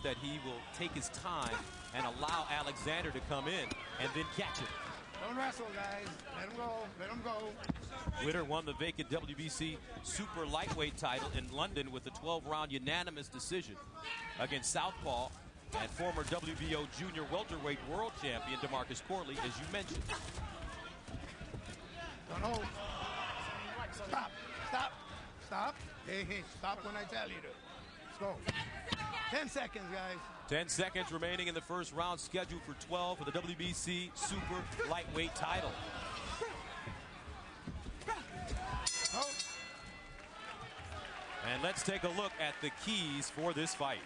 that he will take his time and allow Alexander to come in and then catch it. Don't wrestle, guys. Let him go. Let him go. Witter won the vacant WBC super lightweight title in London with a 12-round unanimous decision against southpaw and former WBO junior welterweight world champion DeMarcus Corley, as you mentioned. Don't hold. Stop. Stop. Stop. Hey, stop when I tell you to. Let's go. 10 seconds, guys. 10 seconds remaining in the first round, scheduled for 12 for the WBC super lightweight title. Oh. And let's take a look at the keys for this fight.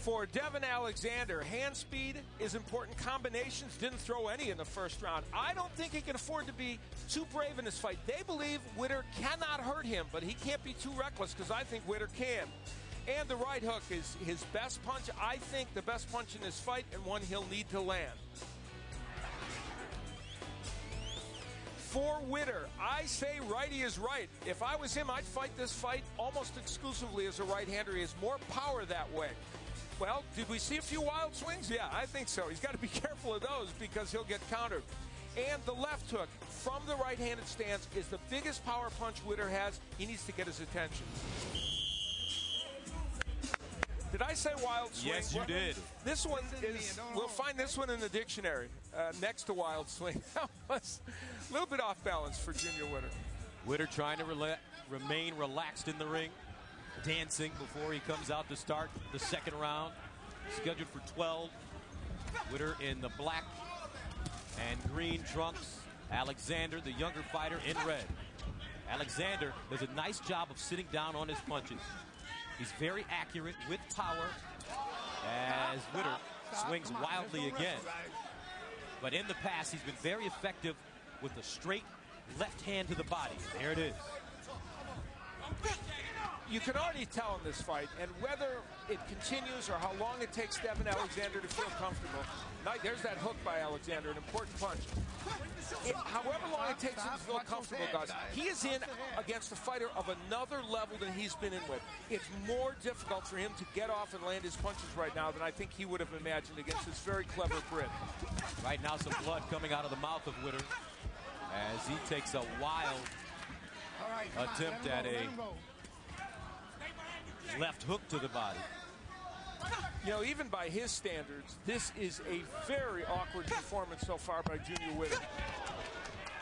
For Devin Alexander, hand speed is important. Combinations, didn't throw any in the first round. I don't think he can afford to be too brave in this fight. They believe Witter cannot hurt him, but he can't be too reckless because I think Witter can. And the right hook is his best punch. I think the best punch in this fight and one he'll need to land. For Witter, I say righty is right. If I was him, I'd fight this fight almost exclusively as a right-hander. He has more power that way. Well, did we see a few wild swings? Yeah, I think so. He's got to be careful of those because he'll get countered. And the left hook from the right-handed stance is the biggest power punch Witter has. He needs to get his attention. Did I say wild swing? Yes, you did. This one is, we'll find this one in the dictionary next to wild swing. That was a little bit off balance for Junior Witter. Witter trying to remain relaxed in the ring, dancing before he comes out to start the second round. Scheduled for 12. Witter in the black and green trunks. Alexander, the younger fighter, in red. Alexander does a nice job of sitting down on his punches. He's very accurate with power as Witter swings wildly again. But in the past, he's been very effective with a straight left hand to the body. There it is. You can already tell in this fight, and whether it continues or how long it takes Devin Alexander to feel comfortable. There's that hook by Alexander, an important punch. However long it takes him to feel comfortable, guys, he is in against a fighter of another level than he's been in with. It's more difficult for him to get off and land his punches right now than I think he would have imagined against this very clever Brit. Right now, some blood coming out of the mouth of Witter as he takes a wild attempt at a left hook to the body. You know, even by his standards, this is a very awkward performance so far by Junior Witter.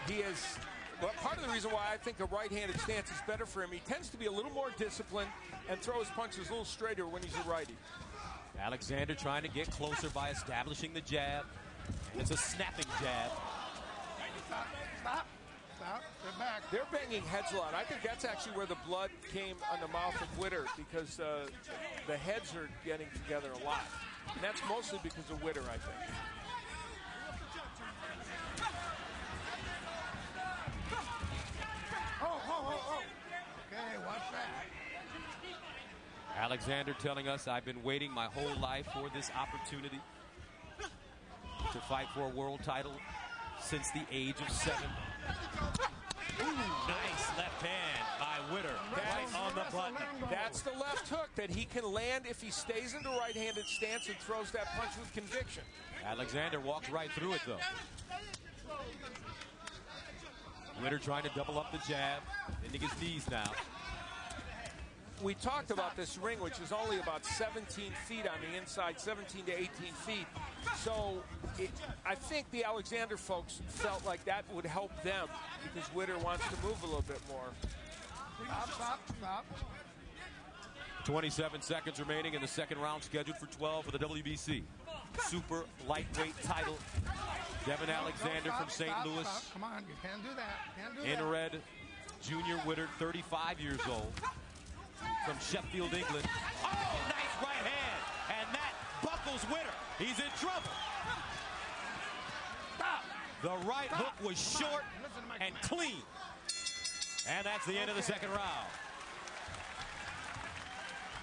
He is, well, part of the reason why I think a right-handed stance is better for him, he tends to be a little more disciplined and throw his punches a little straighter when he's a righty. Alexander trying to get closer by establishing the jab. It's a snapping jab. Stop. Stop. They're back. They're banging heads a lot. I think that's actually where the blood came on the mouth of Witter because the heads are getting together a lot. And that's mostly because of Witter, I think. Oh. Okay, watch that. Alexander telling us, I've been waiting my whole life for this opportunity to fight for a world title since the age of 7. Ooh, nice left hand by Witter, right on the button. That's the left hook that he can land if he stays in the right-handed stance and throws that punch with conviction. Alexander walked right through it, though. Witter trying to double up the jab, ending his knees now. We talked about this ring, which is only about 17 feet on the inside, 17 to 18 feet. So I think the Alexander folks felt like that would help them because Witter wants to move a little bit more. Stop. 27 seconds remaining in the second round, scheduled for 12 for the WBC super lightweight title. Devin Alexander from St. Louis. Come on, you can't do that. In red, Junior Witter, 35 years old, from Sheffield, England. Oh, nice right hand, and that buckles Witter. He's in trouble. The right hook was short and clean. And that's the end of the second round.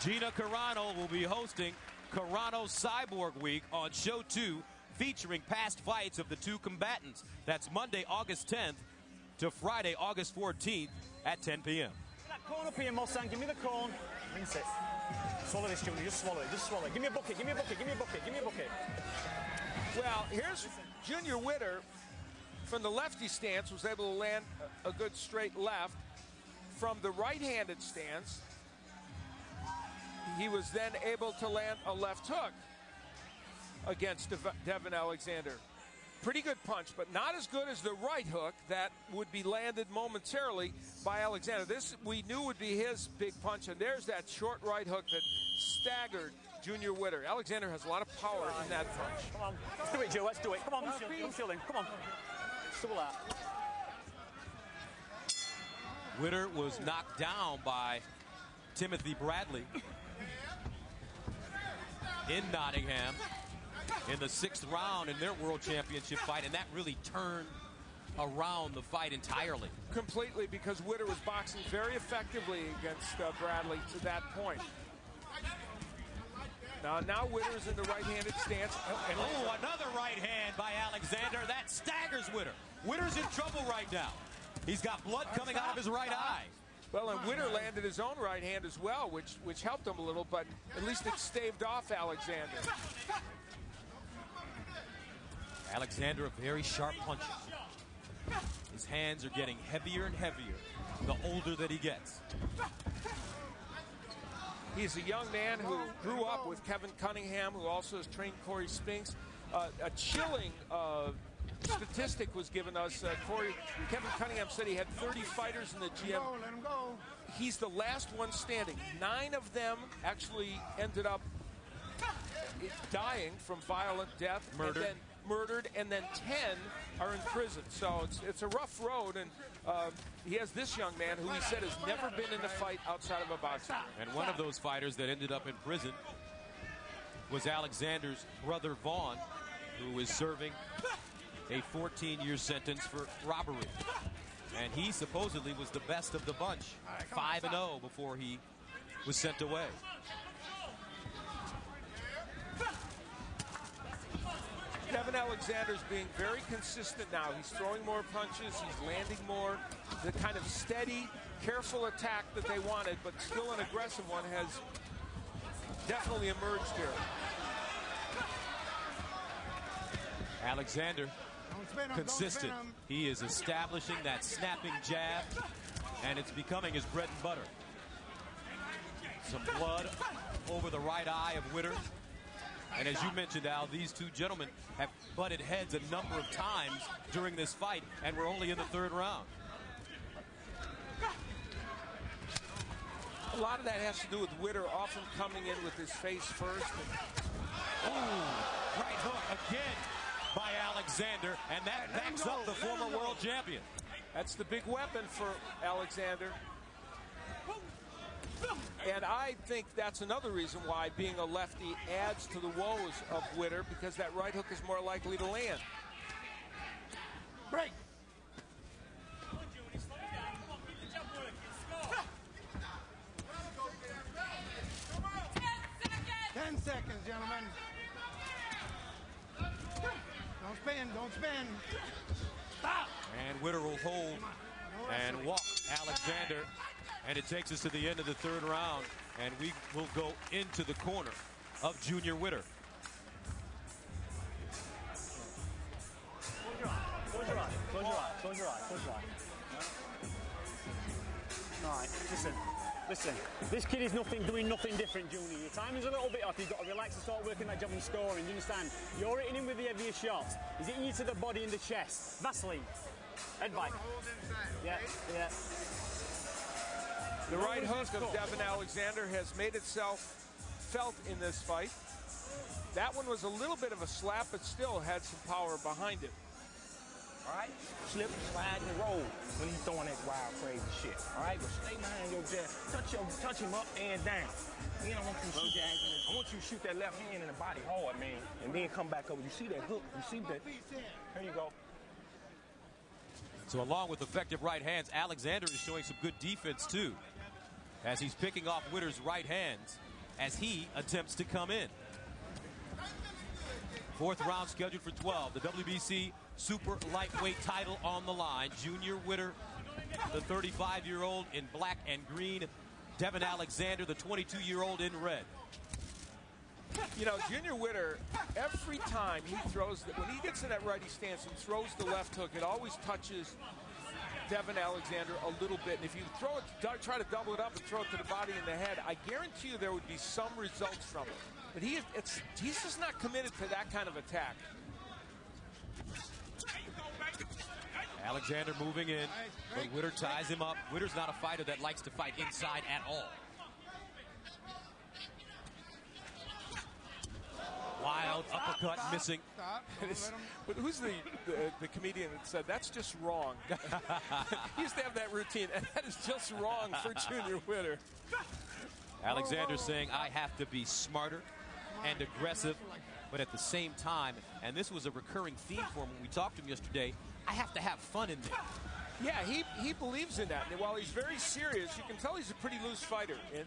Gina Carano will be hosting Carano Cyborg Week on Show 2, featuring past fights of the two combatants. That's Monday, August 10th to Friday, August 14th at 10 p.m. That corner up here, Mustang. Give me the corn. Rinse it. Swallow this, Junior. Just swallow it. Just swallow it. Give me a bucket. Give me a bucket. Give me a bucket. Give me a bucket. Well, here's Junior Witter from the lefty stance, was able to land a good straight left. From the right-handed stance, he was then able to land a left hook against Devin Alexander. Pretty good punch, but not as good as the right hook that would be landed momentarily by Alexander. This we knew would be his big punch, and there's that short right hook that staggered Junior Witter. Alexander has a lot of power in that punch. Come on. Let's do it, Joe. Let's do it. Come on, come Shilling. Come on. Let's do that. Witter was knocked down by Timothy Bradley in Nottingham in the 6th round in their World Championship fight, and that really turned around the fight entirely. Completely, because Witter was boxing very effectively against Bradley to that point. Now Witter's in the right-handed stance. Another right hand by Alexander. That staggers Witter. Witter's in trouble right now. He's got blood coming out of his right eye. Well, and Witter landed his own right hand as well, which helped him a little, but at least it staved off Alexander. Alexander, a very sharp puncher. His hands are getting heavier and heavier the older that he gets. He's a young man who grew up with Kevin Cunningham, who also has trained Corey Spinks. A chilling statistic was given us. Kevin Cunningham said he had 30 fighters in the gym. Let him go. He's the last one standing. 9 of them actually ended up dying from violent death, murdered, and then 10 are in prison. So it's a rough road, and he has this young man who he said has never been in a fight outside of a boxing. And one of those fighters that ended up in prison was Alexander's brother Vaughn, who is serving a 14-year sentence for robbery. And he supposedly was the best of the bunch, 5-0 before he was sent away. Devin Alexander's being very consistent now. He's throwing more punches, he's landing more. The kind of steady, careful attack that they wanted, but still an aggressive one, has definitely emerged here. Alexander, consistent. He is establishing that snapping jab, and it's becoming his bread and butter. Some blood over the right eye of Witter. And as you mentioned, Al, these two gentlemen have butted heads a number of times during this fight, and we're only in the 3rd round. A lot of that has to do with Witter often coming in with his face first. Right hook again by Alexander, and that backs up the former world champion. That's the big weapon for Alexander. And I think that's another reason why being a lefty adds to the woes of Witter, because that right hook is more likely to land. Break. Ten seconds, gentlemen. Don't spin, don't spin. Stop. And Witter will hold and walk Alexander. And it takes us to the end of the 3rd round, and we will go into the corner of Junior Witter. Close your eye. Close your eye. Close your eye. Close your eye. Close your eye. All right, listen. This kid is doing nothing different, Junior. Your time is a little bit off. You've got to relax and start working that job and scoring. You understand? You're hitting him with the heavier shots. He's hitting you to the body and the chest. Vaseline. Head bite. Yeah. The right hook of Devin Alexander has made itself felt in this fight. That one was a little bit of a slap, but still had some power behind it. All right? Slip, slide, and roll when he's throwing that wild, crazy shit. All right? But stay behind your jab. Touch him up and down. Then I want you to shoot that. I want you to shoot that left hand in the body hard, man. And then come back over. You see that hook? You see that? Here you go. So along with effective right hands, Alexander is showing some good defense too, as he's picking off Witter's right hands as he attempts to come in. 4th round scheduled for 12. The WBC super lightweight title on the line. Junior Witter, the 35-year-old in black and green, Devin Alexander, the 22-year-old in red. You know, Junior Witter, every time he throws, when he gets in that righty stance and throws the left hook, it always touches Devin Alexander a little bit. And if you throw it, try to double it up and throw it to the body and the head, I guarantee you there would be some results from it. But he's just not committed to that kind of attack. Alexander moving in, but Witter ties him up. Witter's not a fighter that likes to fight inside at all. Wild uppercut missing. But who's the comedian that said that's just wrong? He used to have that routine, and that is just wrong for Junior Witter. Alexander saying, I have to be smarter and aggressive, but at the same time, and this was a recurring theme for him when we talked to him yesterday, I have to have fun in there. Yeah, he believes in that. And while he's very serious, you can tell he's a pretty loose fighter. And